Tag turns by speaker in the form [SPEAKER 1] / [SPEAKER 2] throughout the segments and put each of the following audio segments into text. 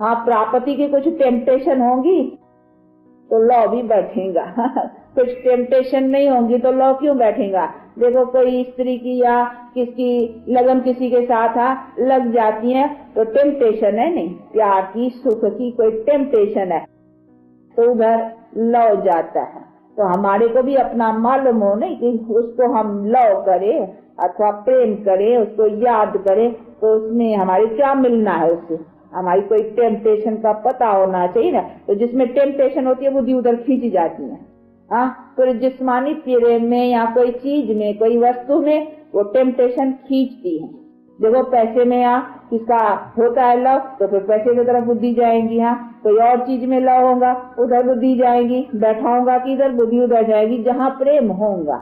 [SPEAKER 1] हाँ, प्राप्ति की कुछ टेम्पटेशन होंगी तो लॉ भी बैठेगा। कुछ टेम्पटेशन नहीं होंगी तो लॉ क्यों बैठेगा? देखो, कोई स्त्री की या किसकी लगन किसी के साथ लग जाती है तो टेम्पटेशन है, नहीं प्यार की, सुख की कोई टेम्पटेशन है तो उधर लौ जाता है। तो हमारे को भी अपना मालूम हो नहीं कि उसको हम लव करें अथवा प्रेम करें, उसको याद करें तो उसमें हमारे क्या मिलना है, उससे हमारी कोई टेम्पटेशन का पता होना चाहिए ना। तो जिसमें टेम्पटेशन होती है बुद्धि उधर खींची जाती है। हाँ, तो जिस्मानी प्रेम में या कोई चीज में, कोई वस्तु में वो टेम्पटेशन खींचती है। देखो, पैसे में किसका होता है लव तो फिर पैसे की तरफ बुद्धि जाएगी। हाँ, कोई और चीज में लव होगा उधर बुद्धि जाएगी। बैठा होगा कि इधर बुद्धि उधर जाएगी। जहाँ प्रेम होगा,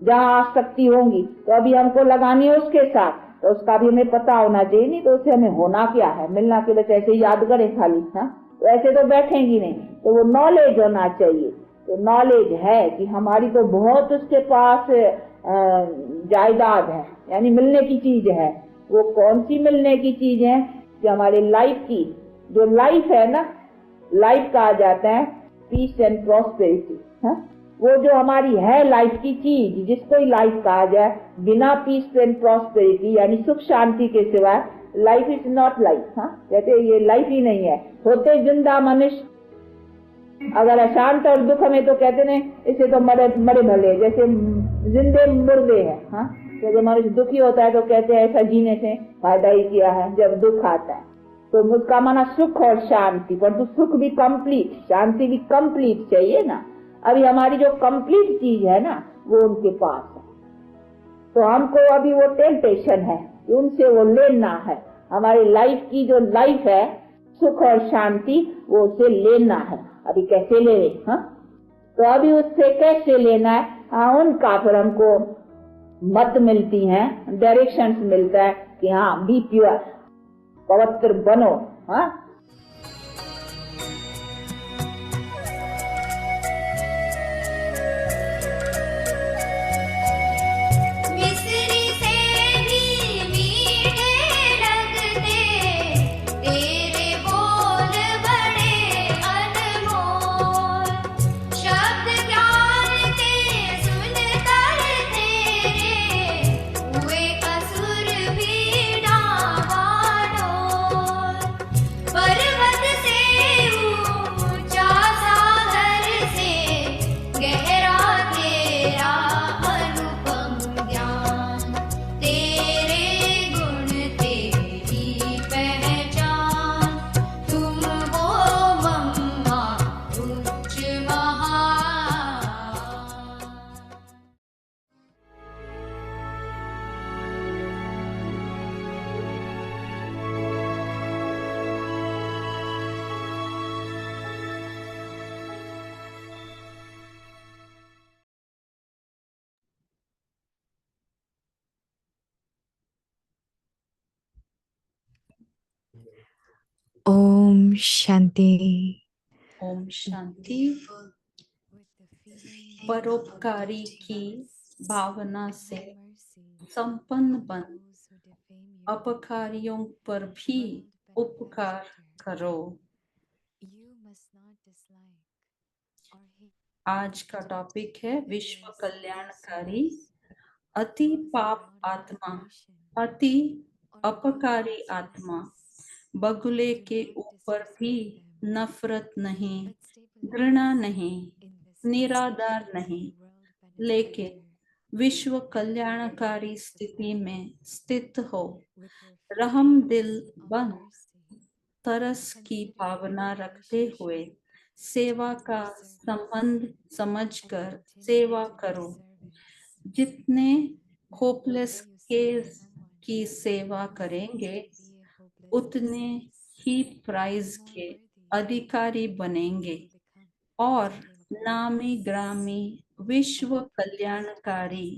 [SPEAKER 1] जहाँ आसक्ति होंगी तो अभी हमको लगानी है उसके साथ, तो उसका भी हमें पता होना चाहिए। नहीं तो उससे हमें होना क्या है, मिलना के बस ऐसे याद करें खाली। हाँ, तो ऐसे तो बैठेंगी नहीं। तो वो नॉलेज होना चाहिए। तो नॉलेज है कि हमारी तो बहुत उसके पास जायदाद है, यानी मिलने की चीज है। वो कौन सी मिलने की चीज है? कि हमारे लाइफ की जो लाइफ है ना, लाइफ कहा जाता है पीस एंड प्रॉस्पेरिटी। वो जो हमारी है लाइफ की चीज, जिसको ही लाइफ कहा जाए, बिना पीस एंड प्रॉस्पेरिटी यानी सुख शांति के सिवा लाइफ इज नॉट लाइफ। कहते ये लाइफ ही नहीं है। होते जिंदा मनुष्य अगर अशांत और दुख में तो कहते नहीं, इसे तो मरे मरे भले, जैसे जिंदे मुर्दे हैं। हाँ, तो जब मनुष्य दुखी होता है तो कहते हैं ऐसा जीने से फायदा ही किया है। जब दुख आता है तो उसका माना सुख और शांति, पर तो सुख भी कंप्लीट, शांति भी कंप्लीट चाहिए ना। अभी हमारी जो कंप्लीट चीज है ना वो उनके पास है। तो हमको अभी वो टेम्पटेशन है कि उनसे वो लेना है। हमारी लाइफ की जो लाइफ है, सुख और शांति, वो उसे लेना है। अभी कैसे ले? हाँ, तो अभी उससे कैसे लेना है? हाँ, उनका फिर हमको मत मिलती हैं, डायरेक्शंस मिलता है कि हाँ बी प्योर, पवित्र बनो। हाँ,
[SPEAKER 2] मिस्री से भी मीठे लगते तेरे बोल बड़े अनमोल, शब्द ज्ञान के सुनकर तेरे हुए असुर भी डावाडोल। पर्वत से ऊंचा सागर से गहरा तेरा अनुपम ज्ञान, तेरे गुण तेरी पहचान, तुम हो मम्मा उच्च महान।
[SPEAKER 3] ओम शांति।
[SPEAKER 4] ओम शांति। परोपकारी की भावना से संपन्न बन अपकारियों पर भी उपकार करो। आज का टॉपिक है विश्व कल्याणकारी अति पाप आत्मा, अति अपकारी आत्मा, बगुले के ऊपर भी नफरत नहीं, घृणा नहीं, निराधार नहीं, लेकिन विश्व कल्याणकारी स्थिति में स्थित हो, रहम दिल बन तरस की भावना रखते हुए सेवा का संबंध समझकर सेवा करो। जितने होपलेस केस की सेवा करेंगे उतने ही प्राइज के अधिकारी बनेंगे और नामी ग्रामी विश्व कल्याणकारी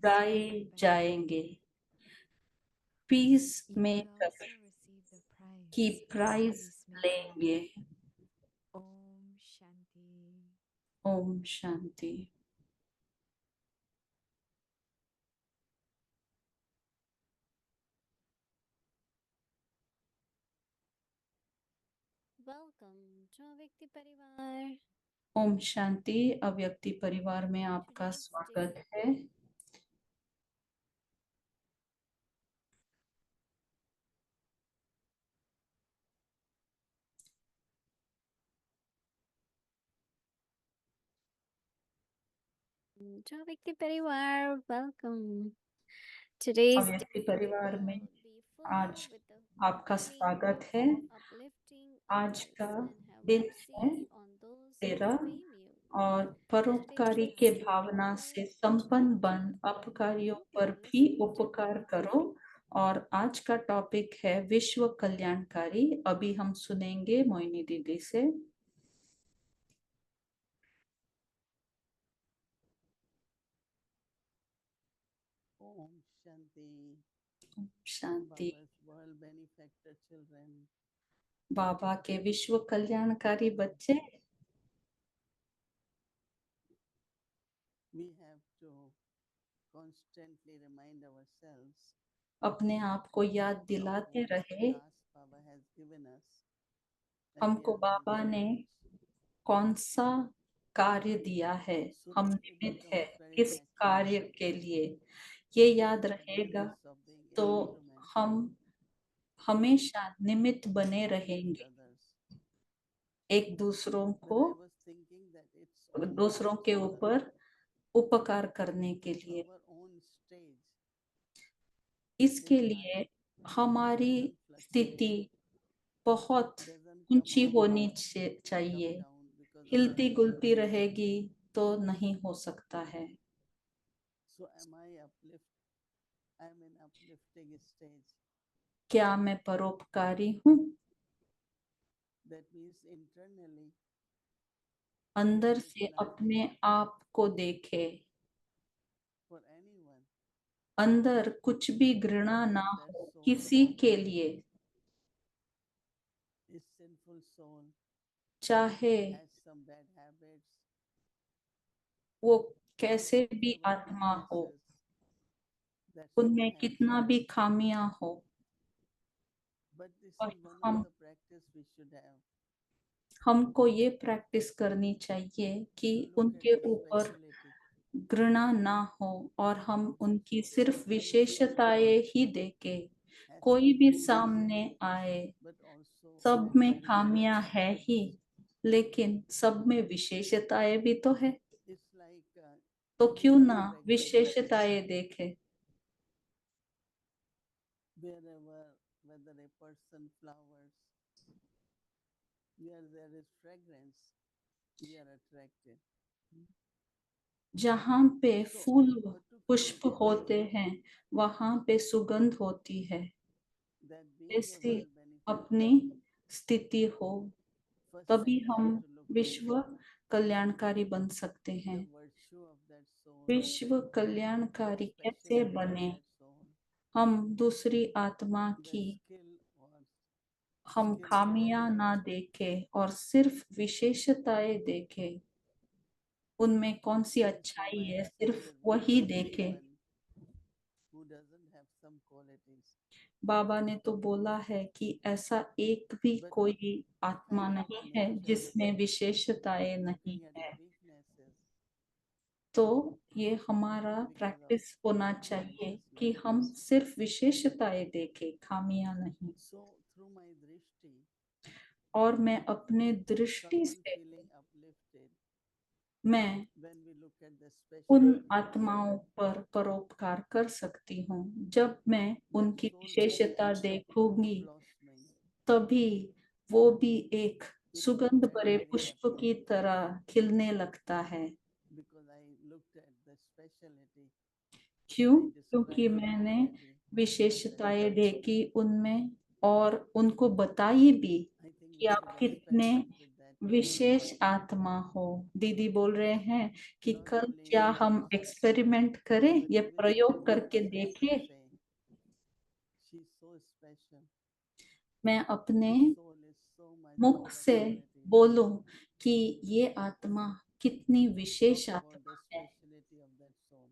[SPEAKER 4] गाए जाएंगे। पीस मेकर की प्राइज लेंगे। ओम शांति।
[SPEAKER 5] वेलकम जो व्यक्ति परिवार
[SPEAKER 4] ओम शांति। अव्यक्ति परिवार में आपका स्वागत है।
[SPEAKER 5] जो व्यक्ति परिवार वेलकम today's
[SPEAKER 4] अव्यक्ति परिवार में
[SPEAKER 5] will be full
[SPEAKER 4] आज
[SPEAKER 5] with the
[SPEAKER 4] आपका
[SPEAKER 5] feeling
[SPEAKER 4] स्वागत
[SPEAKER 5] of
[SPEAKER 4] है।
[SPEAKER 5] uplifting
[SPEAKER 4] आज
[SPEAKER 5] others
[SPEAKER 4] का
[SPEAKER 5] and have
[SPEAKER 4] दिन है
[SPEAKER 5] mercy on those who
[SPEAKER 4] 13
[SPEAKER 5] fame you.
[SPEAKER 4] और परोपकारी के भावना से संपन्न बन अपकारियों पर भी उपकार करो। और आज का टॉपिक है विश्व कल्याणकारी। अभी हम सुनेंगे मोहिनी दीदी से।
[SPEAKER 6] Om Shanti.
[SPEAKER 4] शांति।
[SPEAKER 6] Baba's world benefactor children.
[SPEAKER 4] बाबा के विश्व कल्याणकारी बच्चे,
[SPEAKER 6] We have to constantly remind ourselves
[SPEAKER 4] अपने आप को याद
[SPEAKER 6] of
[SPEAKER 4] दिलाते
[SPEAKER 6] what
[SPEAKER 4] रहे
[SPEAKER 6] task Baba has given us. And we
[SPEAKER 4] हमको
[SPEAKER 6] are very
[SPEAKER 4] बाबा ने
[SPEAKER 6] privileged.
[SPEAKER 4] कौन सा कार्य दिया है,
[SPEAKER 6] So
[SPEAKER 4] हम
[SPEAKER 6] that it
[SPEAKER 4] निमित्त है
[SPEAKER 6] becomes very
[SPEAKER 4] किस
[SPEAKER 6] natural
[SPEAKER 4] कार्य के लिए, ये
[SPEAKER 6] that
[SPEAKER 4] याद
[SPEAKER 6] we are
[SPEAKER 4] रहेगा
[SPEAKER 6] doers of being
[SPEAKER 4] तो
[SPEAKER 6] instrument
[SPEAKER 4] हम हमेशा निमित्त बने
[SPEAKER 6] to lift
[SPEAKER 4] रहेंगे,
[SPEAKER 6] others.
[SPEAKER 4] एक दूसरों
[SPEAKER 6] When
[SPEAKER 4] को
[SPEAKER 6] I was thinking that it's all
[SPEAKER 4] दूसरों के
[SPEAKER 6] possible
[SPEAKER 4] ऊपर उपकार करने के
[SPEAKER 6] with
[SPEAKER 4] लिए,
[SPEAKER 6] our own stage
[SPEAKER 4] इसके
[SPEAKER 6] in
[SPEAKER 4] लिए
[SPEAKER 6] life
[SPEAKER 4] हमारी
[SPEAKER 6] doesn't
[SPEAKER 4] स्थिति
[SPEAKER 6] fluctuate,
[SPEAKER 4] बहुत
[SPEAKER 6] doesn't come
[SPEAKER 4] ऊंची
[SPEAKER 6] up,
[SPEAKER 4] होनी
[SPEAKER 6] come
[SPEAKER 4] चाहिए।
[SPEAKER 6] down because of
[SPEAKER 4] हिलती
[SPEAKER 6] others.
[SPEAKER 4] गुलती रहेगी तो नहीं हो सकता है।
[SPEAKER 6] So I'm in uplifting stage.
[SPEAKER 4] क्या मैं परोपकारी हूँ?
[SPEAKER 6] That means internally
[SPEAKER 4] अंदर
[SPEAKER 6] there is
[SPEAKER 4] से
[SPEAKER 6] nothing
[SPEAKER 4] अपने आप को देखे,
[SPEAKER 6] for anyone.
[SPEAKER 4] अंदर कुछ भी घृणा
[SPEAKER 6] Even
[SPEAKER 4] ना
[SPEAKER 6] if that
[SPEAKER 4] हो
[SPEAKER 6] soul
[SPEAKER 4] किसी के लिए,
[SPEAKER 6] is sinful soul,
[SPEAKER 4] चाहे
[SPEAKER 6] has some bad habits,
[SPEAKER 4] वो कैसे भी
[SPEAKER 6] whatever
[SPEAKER 4] आत्मा हो,
[SPEAKER 6] weaknesses that soul
[SPEAKER 4] उनमें
[SPEAKER 6] has.
[SPEAKER 4] कितना भी खामियां हो,
[SPEAKER 6] But this
[SPEAKER 4] और
[SPEAKER 6] is one of the practice we should have.
[SPEAKER 4] हमको ये प्रैक्टिस करनी चाहिए कि
[SPEAKER 6] To look at
[SPEAKER 4] उनके
[SPEAKER 6] the
[SPEAKER 4] ऊपर
[SPEAKER 6] speciality.
[SPEAKER 4] घृणा ना हो और हम उनकी सिर्फ
[SPEAKER 6] Everybody
[SPEAKER 4] विशेषताएं ही देखें।
[SPEAKER 6] has
[SPEAKER 4] कोई
[SPEAKER 6] some
[SPEAKER 4] भी
[SPEAKER 6] weaknesses,
[SPEAKER 4] सामने आए,
[SPEAKER 6] but also
[SPEAKER 4] सब
[SPEAKER 6] has
[SPEAKER 4] में
[SPEAKER 6] very
[SPEAKER 4] खामियां
[SPEAKER 6] special
[SPEAKER 4] है ही,
[SPEAKER 6] qualities.
[SPEAKER 4] लेकिन सब में विशेषताएं भी तो है।
[SPEAKER 6] It's like
[SPEAKER 4] तो
[SPEAKER 6] we
[SPEAKER 4] क्यों
[SPEAKER 6] have
[SPEAKER 4] ना
[SPEAKER 6] to practice
[SPEAKER 4] विशेषताएं देखें।
[SPEAKER 6] whether a person, flowers, where there is fragrance, we are attracted.
[SPEAKER 4] जहाँ पे
[SPEAKER 6] So,
[SPEAKER 4] फूल
[SPEAKER 6] but to
[SPEAKER 4] पुष्प
[SPEAKER 6] keep
[SPEAKER 4] होते हैं वहां पे सुगंध होती है।
[SPEAKER 6] that being a
[SPEAKER 4] ऐसी
[SPEAKER 6] world
[SPEAKER 4] अपनी
[SPEAKER 6] benefactor,
[SPEAKER 4] स्थिति हो
[SPEAKER 6] first
[SPEAKER 4] तभी
[SPEAKER 6] thing we
[SPEAKER 4] हम
[SPEAKER 6] have to look
[SPEAKER 4] विश्व कल्याणकारी बन सकते
[SPEAKER 6] at
[SPEAKER 4] हैं।
[SPEAKER 6] the virtue of that soul,
[SPEAKER 4] विश्व
[SPEAKER 6] the
[SPEAKER 4] कल्याणकारी कैसे
[SPEAKER 6] speciality of
[SPEAKER 4] बने,
[SPEAKER 6] that soul,
[SPEAKER 4] हम दूसरी आत्मा
[SPEAKER 6] the
[SPEAKER 4] की
[SPEAKER 6] skill or
[SPEAKER 4] हम
[SPEAKER 6] skill
[SPEAKER 4] खामियां
[SPEAKER 6] quality,
[SPEAKER 4] ना देखें और सिर्फ विशेषताएं देखें, उनमें कौन सी
[SPEAKER 6] since
[SPEAKER 4] अच्छाई
[SPEAKER 6] Baba
[SPEAKER 4] है
[SPEAKER 6] has said
[SPEAKER 4] सिर्फ
[SPEAKER 6] there won't
[SPEAKER 4] वही
[SPEAKER 6] be
[SPEAKER 4] देखें।
[SPEAKER 6] anyone who doesn't have some qualities.
[SPEAKER 4] बाबा ने तो बोला है कि ऐसा एक भी
[SPEAKER 6] But
[SPEAKER 4] कोई
[SPEAKER 6] if
[SPEAKER 4] आत्मा
[SPEAKER 6] I have
[SPEAKER 4] नहीं
[SPEAKER 6] the
[SPEAKER 4] है
[SPEAKER 6] nature
[SPEAKER 4] जिसमें विशेषताएं नहीं
[SPEAKER 6] looking at
[SPEAKER 4] है।
[SPEAKER 6] the weaknesses
[SPEAKER 4] तो ये हमारा
[SPEAKER 6] because of
[SPEAKER 4] प्रैक्टिस होना
[SPEAKER 6] my
[SPEAKER 4] चाहिए
[SPEAKER 6] consciousness,
[SPEAKER 4] कि हम सिर्फ विशेषताएं देखें, खामियां नहीं।
[SPEAKER 6] so through my drishti,
[SPEAKER 4] और मैं अपने दृष्टि
[SPEAKER 6] someone
[SPEAKER 4] से
[SPEAKER 6] feeling uplifted
[SPEAKER 4] मैं
[SPEAKER 6] when we look at the
[SPEAKER 4] उन
[SPEAKER 6] speciality of the
[SPEAKER 4] आत्माओं
[SPEAKER 6] soul,
[SPEAKER 4] पर परोपकार कर सकती हूँ। जब मैं
[SPEAKER 6] that
[SPEAKER 4] उनकी
[SPEAKER 6] soul
[SPEAKER 4] विशेषता
[SPEAKER 6] becomes
[SPEAKER 4] देखूंगी
[SPEAKER 6] blossoming.
[SPEAKER 4] तभी वो भी एक
[SPEAKER 6] It is
[SPEAKER 4] सुगंध
[SPEAKER 6] very,
[SPEAKER 4] भरे
[SPEAKER 6] very
[SPEAKER 4] पुष्प
[SPEAKER 6] happy
[SPEAKER 4] की तरह खिलने लगता है।
[SPEAKER 6] because I looked at the speciality and
[SPEAKER 4] क्यों?
[SPEAKER 6] I
[SPEAKER 4] क्योंकि
[SPEAKER 6] described it
[SPEAKER 4] मैंने
[SPEAKER 6] already.
[SPEAKER 4] विशेषताएं देखी उनमें और उनको बताई भी
[SPEAKER 6] I think
[SPEAKER 4] कि
[SPEAKER 6] we
[SPEAKER 4] आप
[SPEAKER 6] should
[SPEAKER 4] कितने
[SPEAKER 6] experiment with that tomorrow.
[SPEAKER 4] विशेष आत्मा हो। दीदी बोल रहे हैं कि
[SPEAKER 6] Not
[SPEAKER 4] कल
[SPEAKER 6] only
[SPEAKER 4] क्या
[SPEAKER 6] in
[SPEAKER 4] हम
[SPEAKER 6] words,
[SPEAKER 4] एक्सपेरिमेंट करें,
[SPEAKER 6] but
[SPEAKER 4] ये
[SPEAKER 6] with
[SPEAKER 4] प्रयोग करके
[SPEAKER 6] words also
[SPEAKER 4] देखें।
[SPEAKER 6] say, she's so special.
[SPEAKER 4] मैं अपने
[SPEAKER 6] This soul is so much
[SPEAKER 4] मुख
[SPEAKER 6] full of
[SPEAKER 4] से
[SPEAKER 6] qualities.
[SPEAKER 4] बोलूं कि ये आत्मा कितनी विशेष
[SPEAKER 6] Talk about
[SPEAKER 4] आत्मा
[SPEAKER 6] the
[SPEAKER 4] है।
[SPEAKER 6] speciality of that soul.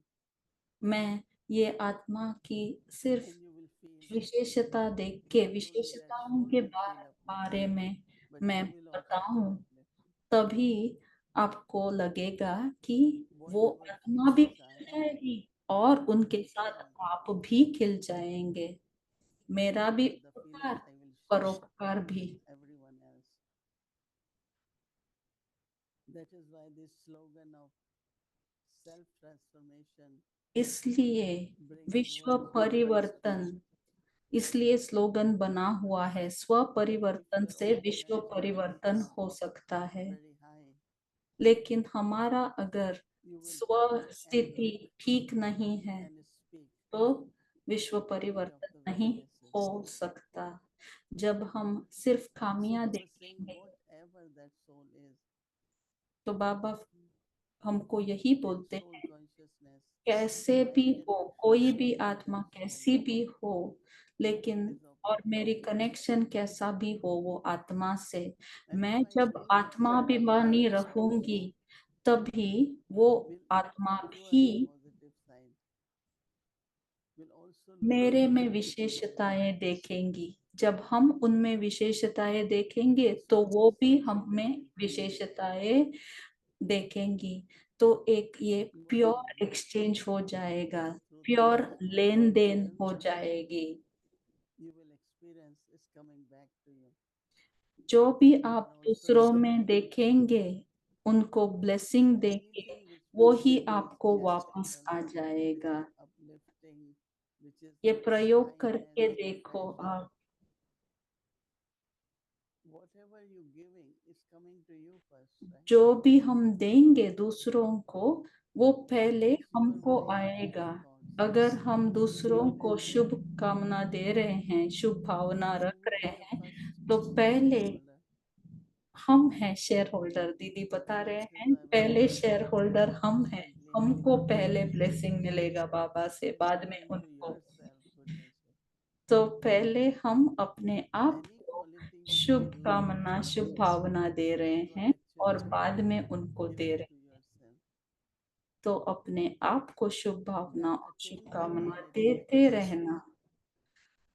[SPEAKER 4] मैं ये आत्मा की सिर्फ
[SPEAKER 6] And you will feel
[SPEAKER 4] विशेषता देख के
[SPEAKER 6] not only that
[SPEAKER 4] विशेषताओं
[SPEAKER 6] soul
[SPEAKER 4] के
[SPEAKER 6] will feel uplifted,
[SPEAKER 4] बारे में
[SPEAKER 6] but
[SPEAKER 4] मैं
[SPEAKER 6] you will also
[SPEAKER 4] बताऊं,
[SPEAKER 6] be uplifted.
[SPEAKER 4] तभी आपको लगेगा कि वो
[SPEAKER 6] Whatever
[SPEAKER 4] आत्मा भी
[SPEAKER 6] phases I
[SPEAKER 4] खिल
[SPEAKER 6] am,
[SPEAKER 4] जाएगी और
[SPEAKER 6] I
[SPEAKER 4] उनके
[SPEAKER 6] will
[SPEAKER 4] साथ
[SPEAKER 6] share
[SPEAKER 4] आप भी खिल जाएंगे। मेरा भी
[SPEAKER 6] the
[SPEAKER 4] उपकार,
[SPEAKER 6] feelings I will share
[SPEAKER 4] परोपकार भी।
[SPEAKER 6] everyone else. That is why this slogan of self-transformation
[SPEAKER 4] इसलिए
[SPEAKER 6] brings
[SPEAKER 4] विश्व
[SPEAKER 6] world peace.
[SPEAKER 4] परिवर्तन, इसलिए स्लोगन बना हुआ है, स्व
[SPEAKER 6] If
[SPEAKER 4] परिवर्तन
[SPEAKER 6] your
[SPEAKER 4] से
[SPEAKER 6] own
[SPEAKER 4] विश्व
[SPEAKER 6] energy
[SPEAKER 4] परिवर्तन
[SPEAKER 6] is
[SPEAKER 4] हो सकता है।
[SPEAKER 6] very high,
[SPEAKER 4] लेकिन हमारा अगर
[SPEAKER 6] you will
[SPEAKER 4] स्व
[SPEAKER 6] feel
[SPEAKER 4] स्थिति
[SPEAKER 6] able
[SPEAKER 4] ठीक नहीं है
[SPEAKER 6] and speak
[SPEAKER 4] तो विश्व
[SPEAKER 6] only of
[SPEAKER 4] परिवर्तन
[SPEAKER 6] the
[SPEAKER 4] नहीं
[SPEAKER 6] weaknesses.
[SPEAKER 4] हो सकता। जब हम सिर्फ
[SPEAKER 6] So
[SPEAKER 4] खामियां
[SPEAKER 6] Baba saying
[SPEAKER 4] देखेंगे
[SPEAKER 6] whatever that soul is,
[SPEAKER 4] तो बाबा हमको यही
[SPEAKER 6] that
[SPEAKER 4] बोलते
[SPEAKER 6] soul
[SPEAKER 4] हैं,
[SPEAKER 6] consciousness,
[SPEAKER 4] कैसे
[SPEAKER 6] I
[SPEAKER 4] भी हो,
[SPEAKER 6] cannot
[SPEAKER 4] कोई
[SPEAKER 6] feel
[SPEAKER 4] भी
[SPEAKER 6] that
[SPEAKER 4] आत्मा
[SPEAKER 6] soul
[SPEAKER 4] कैसी भी हो, लेकिन
[SPEAKER 6] is
[SPEAKER 4] और
[SPEAKER 6] operating.
[SPEAKER 4] मेरी कनेक्शन कैसा भी हो वो आत्मा से,
[SPEAKER 6] And
[SPEAKER 4] मैं
[SPEAKER 6] if I
[SPEAKER 4] जब
[SPEAKER 6] bring that
[SPEAKER 4] आत्माभिमानी
[SPEAKER 6] self-awareness
[SPEAKER 4] रहूंगी
[SPEAKER 6] also,
[SPEAKER 4] तभी वो
[SPEAKER 6] will
[SPEAKER 4] आत्मा
[SPEAKER 6] endure
[SPEAKER 4] भी
[SPEAKER 6] the positive side, will also look
[SPEAKER 4] मेरे
[SPEAKER 6] for
[SPEAKER 4] में
[SPEAKER 6] the
[SPEAKER 4] विशेषताएं देखेंगी। जब हम उनमें विशेषताएं देखेंगे तो वो भी हम में विशेषताएं देखेंगी। तो एक ये प्योर एक्सचेंज हो जाएगा, प्योर लेन देन हो जाएगी।
[SPEAKER 6] you will experience is coming back to you.
[SPEAKER 4] जो भी
[SPEAKER 6] You
[SPEAKER 4] आप
[SPEAKER 6] are also
[SPEAKER 4] दूसरों में
[SPEAKER 6] receiving
[SPEAKER 4] देखेंगे, उनको ब्लेसिंग देंगे,
[SPEAKER 6] anything which
[SPEAKER 4] वो
[SPEAKER 6] brings
[SPEAKER 4] ही
[SPEAKER 6] you
[SPEAKER 4] आपको
[SPEAKER 6] peace,
[SPEAKER 4] वापस आ
[SPEAKER 6] which
[SPEAKER 4] जाएगा।
[SPEAKER 6] is uplifting, which is
[SPEAKER 4] ये प्रयोग करके
[SPEAKER 6] kindness,
[SPEAKER 4] देखो
[SPEAKER 6] compassion.
[SPEAKER 4] आप,
[SPEAKER 6] Whatever you giving is coming to you first, right?
[SPEAKER 4] जो भी हम देंगे दूसरों को वो पहले
[SPEAKER 6] Unless you are
[SPEAKER 4] हमको
[SPEAKER 6] praying
[SPEAKER 4] आएगा।
[SPEAKER 6] good thoughts,
[SPEAKER 4] अगर हम दूसरों को शुभ कामना दे रहे हैं, शुभ भावना
[SPEAKER 6] you
[SPEAKER 4] रख
[SPEAKER 6] will
[SPEAKER 4] रहे
[SPEAKER 6] be the
[SPEAKER 4] हैं,
[SPEAKER 6] first
[SPEAKER 4] तो पहले
[SPEAKER 6] shareholder.
[SPEAKER 4] हम हैं शेयर होल्डर। दीदी बता रहे
[SPEAKER 6] That is
[SPEAKER 4] हैं
[SPEAKER 6] why Baba
[SPEAKER 4] पहले
[SPEAKER 6] says
[SPEAKER 4] शेयर होल्डर हम हैं,
[SPEAKER 6] constantly
[SPEAKER 4] हमको पहले ब्लेसिंग मिलेगा बाबा से, बाद में
[SPEAKER 6] bring to
[SPEAKER 4] उनको।
[SPEAKER 6] yourself good nature.
[SPEAKER 4] तो पहले हम अपने आप
[SPEAKER 6] Any
[SPEAKER 4] को
[SPEAKER 6] quality which you
[SPEAKER 4] Shubh
[SPEAKER 6] give
[SPEAKER 4] कामना, शुभ भावना दे रहे
[SPEAKER 6] you are
[SPEAKER 4] हैं और
[SPEAKER 6] actually
[SPEAKER 4] बाद में उनको दे
[SPEAKER 6] giving
[SPEAKER 4] रहे
[SPEAKER 6] to
[SPEAKER 4] हैं।
[SPEAKER 6] yourself.
[SPEAKER 4] तो अपने आप को शुभ भावना
[SPEAKER 6] Then
[SPEAKER 4] और शुभ
[SPEAKER 6] attain that
[SPEAKER 4] कामना
[SPEAKER 6] quality.
[SPEAKER 4] देते रहना।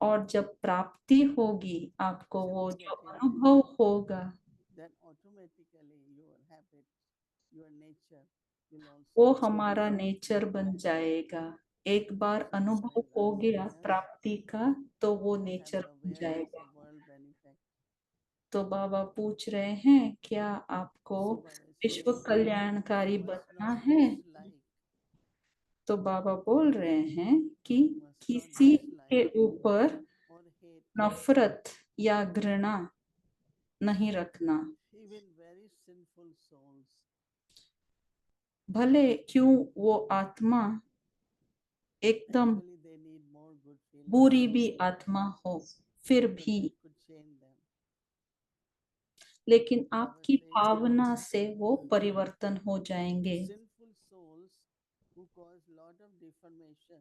[SPEAKER 4] और जब प्राप्ति होगी आपको, वो
[SPEAKER 6] Simply
[SPEAKER 4] जो
[SPEAKER 6] attaining,
[SPEAKER 4] अनुभव होगा
[SPEAKER 6] then automatically your habit, your nature will
[SPEAKER 4] वो
[SPEAKER 6] also
[SPEAKER 4] हमारा नेचर बन जाएगा। एक बार
[SPEAKER 6] just
[SPEAKER 4] अनुभव
[SPEAKER 6] like
[SPEAKER 4] हो
[SPEAKER 6] nothing
[SPEAKER 4] गया
[SPEAKER 6] else.
[SPEAKER 4] प्राप्ति का तो वो
[SPEAKER 6] You have
[SPEAKER 4] नेचर
[SPEAKER 6] the
[SPEAKER 4] बन
[SPEAKER 6] awareness
[SPEAKER 4] जाएगा।
[SPEAKER 6] of world benefit.
[SPEAKER 4] तो बाबा पूछ रहे हैं क्या आपको
[SPEAKER 6] So Baba is
[SPEAKER 4] विश्व
[SPEAKER 6] saying,
[SPEAKER 4] कल्याणकारी
[SPEAKER 6] you must
[SPEAKER 4] बनना
[SPEAKER 6] not
[SPEAKER 4] है?
[SPEAKER 6] dislike,
[SPEAKER 4] तो बाबा बोल रहे हैं कि
[SPEAKER 6] must not
[SPEAKER 4] किसी के
[SPEAKER 6] dislike
[SPEAKER 4] ऊपर
[SPEAKER 6] or hate
[SPEAKER 4] नफरत या घृणा नहीं रखना।
[SPEAKER 6] even very sinful souls.
[SPEAKER 4] भले क्यों वो आत्मा एकदम
[SPEAKER 6] Actually, they need more good feelings.
[SPEAKER 4] बुरी भी आत्मा हो फिर
[SPEAKER 6] So
[SPEAKER 4] भी,
[SPEAKER 6] that could change them.
[SPEAKER 4] लेकिन
[SPEAKER 6] Baba
[SPEAKER 4] आपकी
[SPEAKER 6] says,
[SPEAKER 4] भावना से वो परिवर्तन हो जाएंगे।
[SPEAKER 6] sinful souls who cause lot of deformation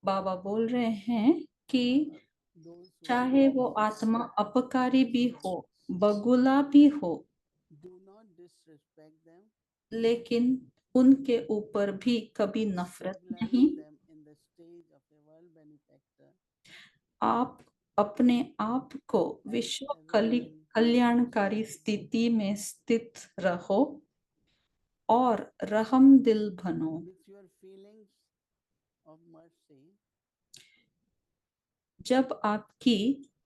[SPEAKER 4] बाबा बोल रहे हैं कि
[SPEAKER 6] are those who
[SPEAKER 4] चाहे
[SPEAKER 6] are
[SPEAKER 4] वो
[SPEAKER 6] very
[SPEAKER 4] आत्मा
[SPEAKER 6] sinful.
[SPEAKER 4] अपकारी भी हो, बगुला भी हो,
[SPEAKER 6] Do not disrespect them.
[SPEAKER 4] लेकिन उनके ऊपर भी कभी नफरत
[SPEAKER 6] Stabilize
[SPEAKER 4] नहीं।
[SPEAKER 6] them in the stage of a world benefactor.
[SPEAKER 4] आप अपने आप को विश्व कल्याणकारी स्थिति में स्थित रहो और रहम दिल बनो।
[SPEAKER 6] With your feelings of mercy,
[SPEAKER 4] जब आपकी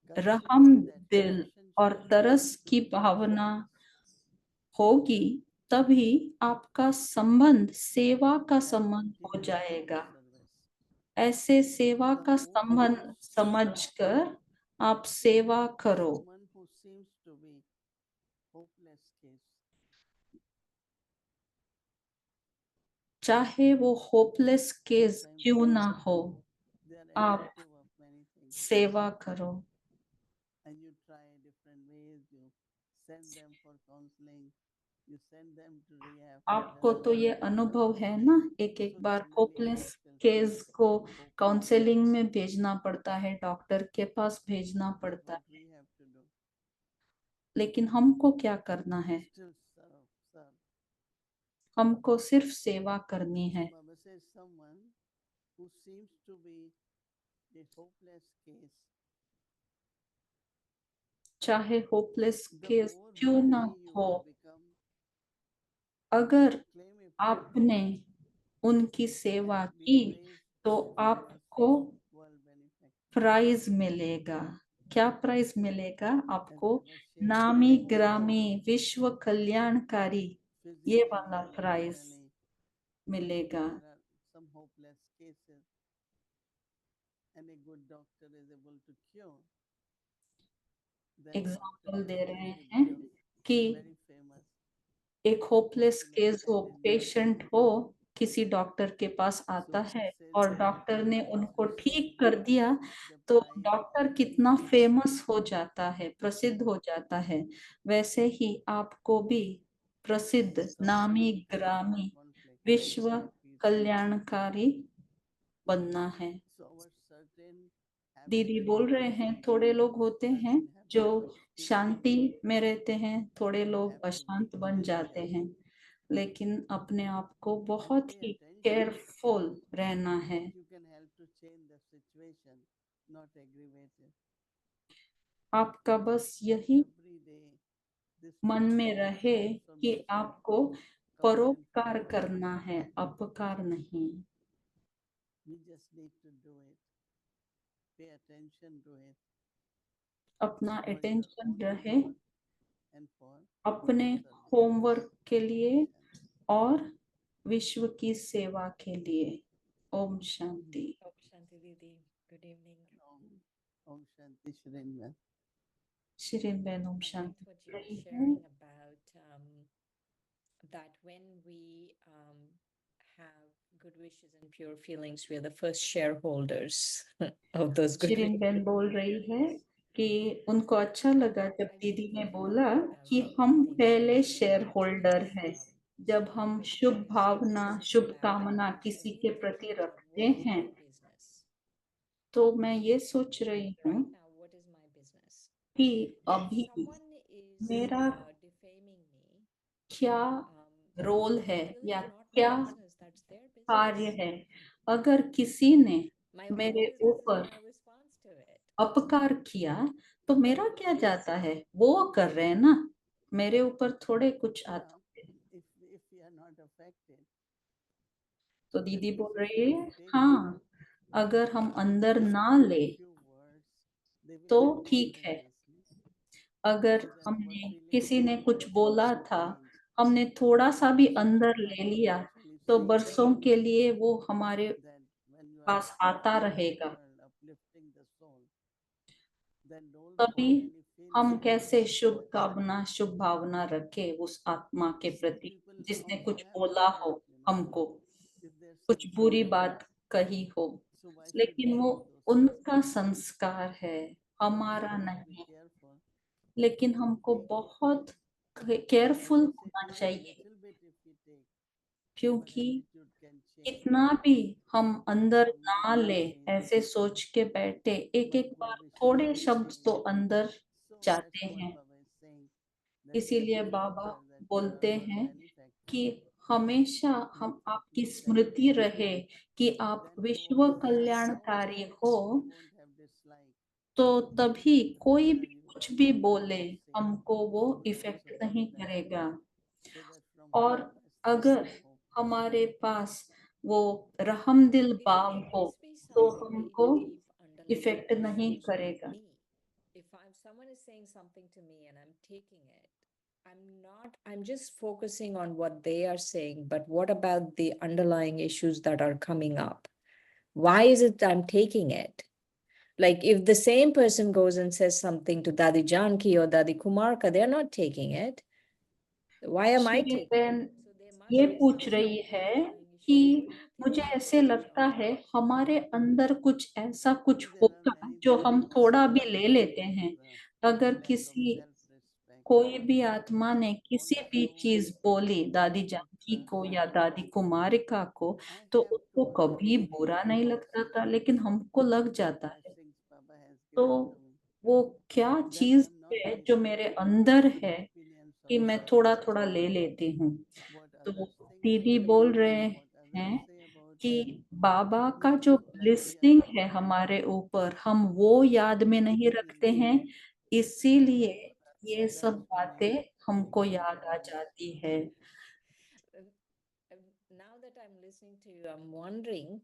[SPEAKER 4] रहम
[SPEAKER 6] cultivate that
[SPEAKER 4] दिल और
[SPEAKER 6] relationship
[SPEAKER 4] तरस की भावना होगी तभी आपका संबंध सेवा का
[SPEAKER 6] and
[SPEAKER 4] संबंध हो
[SPEAKER 6] continue
[SPEAKER 4] जाएगा।
[SPEAKER 6] service.
[SPEAKER 4] ऐसे सेवा
[SPEAKER 6] The
[SPEAKER 4] का
[SPEAKER 6] moment
[SPEAKER 4] संबंध समझकर आप सेवा करो।
[SPEAKER 6] someone who seems to be hopeless case,
[SPEAKER 4] चाहे वो होपलेस केस
[SPEAKER 6] sometimes
[SPEAKER 4] क्यों ना हो,
[SPEAKER 6] they are
[SPEAKER 4] आप
[SPEAKER 6] addictive of many things,
[SPEAKER 4] सेवा करो।
[SPEAKER 6] and you try different ways. You send them for counseling. You send them to rehab. for
[SPEAKER 4] आपको
[SPEAKER 6] help.
[SPEAKER 4] तो ये अनुभव है ना, एक
[SPEAKER 6] So
[SPEAKER 4] bar
[SPEAKER 6] generally
[SPEAKER 4] hopeless
[SPEAKER 6] they still
[SPEAKER 4] case
[SPEAKER 6] feel
[SPEAKER 4] को
[SPEAKER 6] hopeless.
[SPEAKER 4] काउंसलिंग में भेजना पड़ता है, डॉक्टर के पास भेजना
[SPEAKER 6] But
[SPEAKER 4] पड़ता
[SPEAKER 6] what
[SPEAKER 4] है,
[SPEAKER 6] we have to do?
[SPEAKER 4] लेकिन हमको क्या करना है?
[SPEAKER 6] Still serve, serve.
[SPEAKER 4] हमको सिर्फ सेवा करनी
[SPEAKER 6] So
[SPEAKER 4] है।
[SPEAKER 6] Baba says someone who seems to be a hopeless case,
[SPEAKER 4] चाहे होपलेस
[SPEAKER 6] The
[SPEAKER 4] केस
[SPEAKER 6] more
[SPEAKER 4] क्यों ना
[SPEAKER 6] happy you
[SPEAKER 4] हो,
[SPEAKER 6] will become,
[SPEAKER 4] अगर
[SPEAKER 6] claim a
[SPEAKER 4] आपने
[SPEAKER 6] privilege
[SPEAKER 4] उनकी सेवा
[SPEAKER 6] and be
[SPEAKER 4] की
[SPEAKER 6] praised
[SPEAKER 4] तो
[SPEAKER 6] as the
[SPEAKER 4] आपको
[SPEAKER 6] first world benefactor.
[SPEAKER 4] प्राइज मिलेगा। क्या प्राइज मिलेगा
[SPEAKER 6] As
[SPEAKER 4] आपको?
[SPEAKER 6] I was sharing
[SPEAKER 4] नामी
[SPEAKER 6] earlier,
[SPEAKER 4] ग्रामी विश्व कल्याणकारी, ये
[SPEAKER 6] physically,
[SPEAKER 4] वाला प्राइज
[SPEAKER 6] emotionally,
[SPEAKER 4] मिलेगा।
[SPEAKER 6] there are some hopeless cases and a good doctor is able to cure. That doctor
[SPEAKER 4] example they
[SPEAKER 6] is
[SPEAKER 4] रहे
[SPEAKER 6] very
[SPEAKER 4] हैं
[SPEAKER 6] big,
[SPEAKER 4] कि
[SPEAKER 6] very famous.
[SPEAKER 4] एक होपलेस
[SPEAKER 6] Popular
[SPEAKER 4] केस हो,
[SPEAKER 6] in India.
[SPEAKER 4] पेशेंट हो, किसी doctor के पास आता
[SPEAKER 6] So she
[SPEAKER 4] है
[SPEAKER 6] said
[SPEAKER 4] और
[SPEAKER 6] that
[SPEAKER 4] डॉक्टर ने
[SPEAKER 6] once
[SPEAKER 4] उनको
[SPEAKER 6] we
[SPEAKER 4] ठीक
[SPEAKER 6] see
[SPEAKER 4] कर दिया
[SPEAKER 6] the
[SPEAKER 4] तो
[SPEAKER 6] price
[SPEAKER 4] डॉक्टर कितना फेमस हो जाता है, प्रसिद्ध हो जाता है। वैसे ही आपको भी प्रसिद्ध, नामी
[SPEAKER 6] solution to our
[SPEAKER 4] ग्रामी,
[SPEAKER 6] conflict,
[SPEAKER 4] विश्व
[SPEAKER 6] world peace.
[SPEAKER 4] कल्याणकारी बनना है।
[SPEAKER 6] So our certain
[SPEAKER 4] दीदी
[SPEAKER 6] habitual
[SPEAKER 4] बोल रहे हैं
[SPEAKER 6] person,
[SPEAKER 4] थोड़े लोग होते हैं
[SPEAKER 6] certain
[SPEAKER 4] जो
[SPEAKER 6] habitual
[SPEAKER 4] शांति
[SPEAKER 6] people
[SPEAKER 4] में रहते हैं, थोड़े लोग
[SPEAKER 6] have to be
[SPEAKER 4] अशांत बन जाते
[SPEAKER 6] vigilant
[SPEAKER 4] हैं, लेकिन अपने आप को
[SPEAKER 6] and
[SPEAKER 4] बहुत
[SPEAKER 6] pay
[SPEAKER 4] ही
[SPEAKER 6] attention
[SPEAKER 4] केयरफुल रहना है।
[SPEAKER 6] that you can help to change the situation, not aggravate it.
[SPEAKER 4] आपका बस यही
[SPEAKER 6] Every day, this
[SPEAKER 4] मन में
[SPEAKER 6] program is
[SPEAKER 4] रहे कि
[SPEAKER 6] transformation,
[SPEAKER 4] आपको
[SPEAKER 6] commitment for
[SPEAKER 4] परोपकार
[SPEAKER 6] the
[SPEAKER 4] करना
[SPEAKER 6] world.
[SPEAKER 4] है, अपकार नहीं।
[SPEAKER 6] We just need to do it. Pay attention to it
[SPEAKER 4] अपना
[SPEAKER 6] for your
[SPEAKER 4] अटेंशन
[SPEAKER 6] own
[SPEAKER 4] रहे
[SPEAKER 6] homework and for
[SPEAKER 4] अपने
[SPEAKER 6] world service.
[SPEAKER 4] होमवर्क के लिए
[SPEAKER 6] Om Shanti.
[SPEAKER 4] और विश्व की सेवा के लिए। Om Shanti.
[SPEAKER 7] Om Shanti Didi. Good evening.
[SPEAKER 6] Om Shanti Shrinva.
[SPEAKER 4] Shirin बहन ओम
[SPEAKER 7] I liked
[SPEAKER 4] Shanti
[SPEAKER 7] what you
[SPEAKER 4] बोल
[SPEAKER 7] were
[SPEAKER 4] रही है।
[SPEAKER 7] sharing about that when we have good wishes and pure feelings, we are the first shareholders of those good
[SPEAKER 4] Shirin
[SPEAKER 7] wishes.
[SPEAKER 4] बहन बोल रही है कि उनको अच्छा लगा जब
[SPEAKER 7] I
[SPEAKER 4] दीदी
[SPEAKER 7] really
[SPEAKER 4] ने
[SPEAKER 7] feel
[SPEAKER 4] बोला
[SPEAKER 7] that
[SPEAKER 4] कि
[SPEAKER 7] one of
[SPEAKER 4] हम
[SPEAKER 7] the things
[SPEAKER 4] पहले
[SPEAKER 7] that
[SPEAKER 4] share
[SPEAKER 7] we
[SPEAKER 4] holder
[SPEAKER 7] actually
[SPEAKER 4] हैं। जब हम शुभ
[SPEAKER 7] recognize
[SPEAKER 4] Bhavna,
[SPEAKER 7] is
[SPEAKER 4] Shubh
[SPEAKER 7] that
[SPEAKER 4] कामना
[SPEAKER 7] I
[SPEAKER 4] किसी
[SPEAKER 7] really
[SPEAKER 4] के
[SPEAKER 7] think
[SPEAKER 4] प्रति
[SPEAKER 7] about
[SPEAKER 4] रखते
[SPEAKER 7] what is
[SPEAKER 4] हैं,
[SPEAKER 7] my business.
[SPEAKER 4] तो मैं ये सोच रही हूँ
[SPEAKER 7] Right now, what is my business?
[SPEAKER 4] कि
[SPEAKER 7] If
[SPEAKER 4] अभी
[SPEAKER 7] someone is
[SPEAKER 4] मेरा
[SPEAKER 7] defaming me,
[SPEAKER 4] क्या रोल है
[SPEAKER 7] it's really
[SPEAKER 4] या
[SPEAKER 7] not my
[SPEAKER 4] क्या
[SPEAKER 7] business, that's their
[SPEAKER 4] कार्य
[SPEAKER 7] business.
[SPEAKER 4] है। अगर किसी ने
[SPEAKER 7] My only
[SPEAKER 4] मेरे
[SPEAKER 7] business is
[SPEAKER 4] ऊपर
[SPEAKER 7] my response to it.
[SPEAKER 4] अपकार किया तो मेरा क्या जाता है, वो कर रहे हैं ना, मेरे ऊपर थोड़े कुछ
[SPEAKER 6] Yeah,
[SPEAKER 4] आता है।
[SPEAKER 6] if we are not affected,
[SPEAKER 4] तो
[SPEAKER 6] then
[SPEAKER 4] दीदी
[SPEAKER 6] we
[SPEAKER 4] बोल
[SPEAKER 6] just
[SPEAKER 4] रही
[SPEAKER 6] need
[SPEAKER 4] है
[SPEAKER 6] to take
[SPEAKER 4] हाँ, अगर हम अंदर
[SPEAKER 6] just
[SPEAKER 4] ना
[SPEAKER 6] speak
[SPEAKER 4] ले
[SPEAKER 6] few words, they will
[SPEAKER 4] तो
[SPEAKER 6] have
[SPEAKER 4] ठीक है।
[SPEAKER 6] consequences.
[SPEAKER 4] अगर
[SPEAKER 6] So that our
[SPEAKER 4] हमने
[SPEAKER 6] feelings
[SPEAKER 4] किसी ने
[SPEAKER 6] will
[SPEAKER 4] कुछ बोला था,
[SPEAKER 6] change.
[SPEAKER 4] हमने थोड़ा सा भी
[SPEAKER 6] So
[SPEAKER 4] अंदर
[SPEAKER 6] Prabhupada
[SPEAKER 4] ले
[SPEAKER 6] was
[SPEAKER 4] लिया
[SPEAKER 6] actually
[SPEAKER 4] तो
[SPEAKER 6] saying
[SPEAKER 4] बरसों के लिए वो हमारे
[SPEAKER 6] that when you are
[SPEAKER 4] पास आता
[SPEAKER 6] uplifting the
[SPEAKER 4] रहेगा।
[SPEAKER 6] world, uplifting the soul, then don't
[SPEAKER 4] तभी
[SPEAKER 6] hold any
[SPEAKER 4] हम
[SPEAKER 6] feeling
[SPEAKER 4] कैसे शुभ
[SPEAKER 6] against.
[SPEAKER 4] कामना, शुभ भावना रखे उस आत्मा के
[SPEAKER 6] Some
[SPEAKER 4] प्रति
[SPEAKER 6] people
[SPEAKER 4] जिसने
[SPEAKER 6] also
[SPEAKER 4] कुछ
[SPEAKER 6] have
[SPEAKER 4] बोला
[SPEAKER 6] like
[SPEAKER 4] हो
[SPEAKER 6] that,
[SPEAKER 4] हमको,
[SPEAKER 6] if they're
[SPEAKER 4] कुछ बुरी
[SPEAKER 6] sincere.
[SPEAKER 4] बात कही हो,
[SPEAKER 6] So why should
[SPEAKER 4] लेकिन
[SPEAKER 6] we
[SPEAKER 4] वो
[SPEAKER 6] have those
[SPEAKER 4] उनका
[SPEAKER 6] sentiments?
[SPEAKER 4] संस्कार है,
[SPEAKER 6] So we
[SPEAKER 4] हमारा
[SPEAKER 6] just need to be
[SPEAKER 4] नहीं।
[SPEAKER 6] careful.
[SPEAKER 4] लेकिन हमको बहुत केयरफुल
[SPEAKER 6] Even
[SPEAKER 4] होना
[SPEAKER 6] even
[SPEAKER 4] चाहिए,
[SPEAKER 6] little bit if we take, our
[SPEAKER 4] क्योंकि
[SPEAKER 6] attitude can change.
[SPEAKER 4] कितना भी हम अंदर
[SPEAKER 6] Our mood
[SPEAKER 4] ना
[SPEAKER 6] can
[SPEAKER 4] ले,
[SPEAKER 6] change.
[SPEAKER 4] ऐसे सोच के बैठे, एक
[SPEAKER 6] Our
[SPEAKER 4] एक
[SPEAKER 6] good
[SPEAKER 4] बार
[SPEAKER 6] wishes
[SPEAKER 4] थोड़े
[SPEAKER 6] can
[SPEAKER 4] शब्द
[SPEAKER 6] change.
[SPEAKER 4] तो अंदर
[SPEAKER 6] So that's
[SPEAKER 4] जाते
[SPEAKER 6] what
[SPEAKER 4] हैं।
[SPEAKER 6] Baba is saying. That we
[SPEAKER 4] इसीलिए
[SPEAKER 6] should
[SPEAKER 4] Baba
[SPEAKER 6] remember that we are
[SPEAKER 4] बोलते
[SPEAKER 6] world
[SPEAKER 4] हैं
[SPEAKER 6] benefactors.
[SPEAKER 4] कि हमेशा
[SPEAKER 6] We
[SPEAKER 4] हम
[SPEAKER 6] can
[SPEAKER 4] आपकी
[SPEAKER 6] uplift
[SPEAKER 4] स्मृति
[SPEAKER 6] everyone.
[SPEAKER 4] रहे कि आप
[SPEAKER 6] Then we
[SPEAKER 4] विश्व
[SPEAKER 6] won't have
[SPEAKER 4] कल्याणकारी हो,
[SPEAKER 6] we won't have dislike.
[SPEAKER 4] तो तभी कोई
[SPEAKER 6] Whether
[SPEAKER 4] भी
[SPEAKER 6] you
[SPEAKER 4] कुछ भी
[SPEAKER 6] good
[SPEAKER 4] बोले
[SPEAKER 6] or say,
[SPEAKER 4] हमको वो
[SPEAKER 6] we will
[SPEAKER 4] इफेक्ट
[SPEAKER 6] also
[SPEAKER 4] नहीं
[SPEAKER 6] love them.
[SPEAKER 4] करेगा।
[SPEAKER 6] So that from
[SPEAKER 4] और
[SPEAKER 6] heart I start
[SPEAKER 4] अगर
[SPEAKER 6] with hope.
[SPEAKER 4] हमारे पास वो रहमदिल
[SPEAKER 7] It
[SPEAKER 4] भाव
[SPEAKER 7] can
[SPEAKER 4] हो
[SPEAKER 7] always be
[SPEAKER 4] तो
[SPEAKER 7] some very
[SPEAKER 4] हमको
[SPEAKER 7] deep underlying
[SPEAKER 4] इफेक्ट नहीं
[SPEAKER 7] issues with
[SPEAKER 4] करेगा।
[SPEAKER 7] me. If someone is saying something to me and I'm taking it, I'm just focusing on what they are saying, but what about the underlying issues that are coming up? Why is it I'm taking it? Like if the same person goes and says something to Dadi Janki or Dadi Kumarka, they're not taking it. Why am I
[SPEAKER 4] Shri
[SPEAKER 7] taking
[SPEAKER 4] बहन
[SPEAKER 7] it? So there must
[SPEAKER 4] ये
[SPEAKER 7] be
[SPEAKER 4] पूछ
[SPEAKER 7] some
[SPEAKER 4] रही है
[SPEAKER 7] underlying
[SPEAKER 4] कि
[SPEAKER 7] issues. What do you think
[SPEAKER 4] मुझे
[SPEAKER 7] about
[SPEAKER 4] ऐसे
[SPEAKER 7] that,
[SPEAKER 4] लगता
[SPEAKER 7] John?
[SPEAKER 4] है हमारे अंदर कुछ ऐसा कुछ
[SPEAKER 6] So there are
[SPEAKER 4] होगा
[SPEAKER 6] many
[SPEAKER 4] जो
[SPEAKER 6] things
[SPEAKER 4] हम
[SPEAKER 6] which
[SPEAKER 4] थोड़ा भी ले
[SPEAKER 6] contribute
[SPEAKER 4] लेते
[SPEAKER 6] to
[SPEAKER 4] हैं।
[SPEAKER 6] our
[SPEAKER 4] अगर
[SPEAKER 6] lack of
[SPEAKER 4] किसी
[SPEAKER 6] self-respect.
[SPEAKER 4] कोई भी आत्मा ने किसी भी
[SPEAKER 6] Also,
[SPEAKER 4] चीज बोली दादी
[SPEAKER 6] lack of
[SPEAKER 4] जानकी को
[SPEAKER 6] trust.
[SPEAKER 4] या दादी कुमारिका को,
[SPEAKER 6] I
[SPEAKER 4] तो
[SPEAKER 6] have
[SPEAKER 4] उसको
[SPEAKER 6] told
[SPEAKER 4] कभी
[SPEAKER 6] many
[SPEAKER 4] बुरा नहीं
[SPEAKER 6] people
[SPEAKER 4] लगता था, लेकिन हमको लग
[SPEAKER 6] the
[SPEAKER 4] जाता है।
[SPEAKER 6] blessings Baba has
[SPEAKER 4] तो
[SPEAKER 6] given to me.
[SPEAKER 4] वो क्या
[SPEAKER 6] Then I
[SPEAKER 4] चीज
[SPEAKER 6] am not
[SPEAKER 4] है जो मेरे
[SPEAKER 6] interested
[SPEAKER 4] अंदर
[SPEAKER 6] in
[SPEAKER 4] है
[SPEAKER 6] opinions of
[SPEAKER 4] कि मैं
[SPEAKER 6] others.
[SPEAKER 4] थोड़ा थोड़ा ले लेती हूँ।
[SPEAKER 6] What
[SPEAKER 4] तो
[SPEAKER 6] others think
[SPEAKER 4] दीदी
[SPEAKER 6] about
[SPEAKER 4] बोल
[SPEAKER 6] me,
[SPEAKER 4] रहे
[SPEAKER 6] what others
[SPEAKER 4] हैं
[SPEAKER 6] say about
[SPEAKER 4] कि
[SPEAKER 6] me.
[SPEAKER 4] बाबा
[SPEAKER 6] We
[SPEAKER 4] का जो
[SPEAKER 6] feel like we are
[SPEAKER 4] blessing है
[SPEAKER 6] important.
[SPEAKER 4] हमारे ऊपर, हम वो याद में
[SPEAKER 6] So
[SPEAKER 4] नहीं
[SPEAKER 6] we feel
[SPEAKER 4] रखते हैं इसीलिए ये
[SPEAKER 6] That's
[SPEAKER 4] सब
[SPEAKER 6] funny.
[SPEAKER 4] बातें हमको याद आ जाती है।
[SPEAKER 7] Now that I'm listening to you, I'm wondering,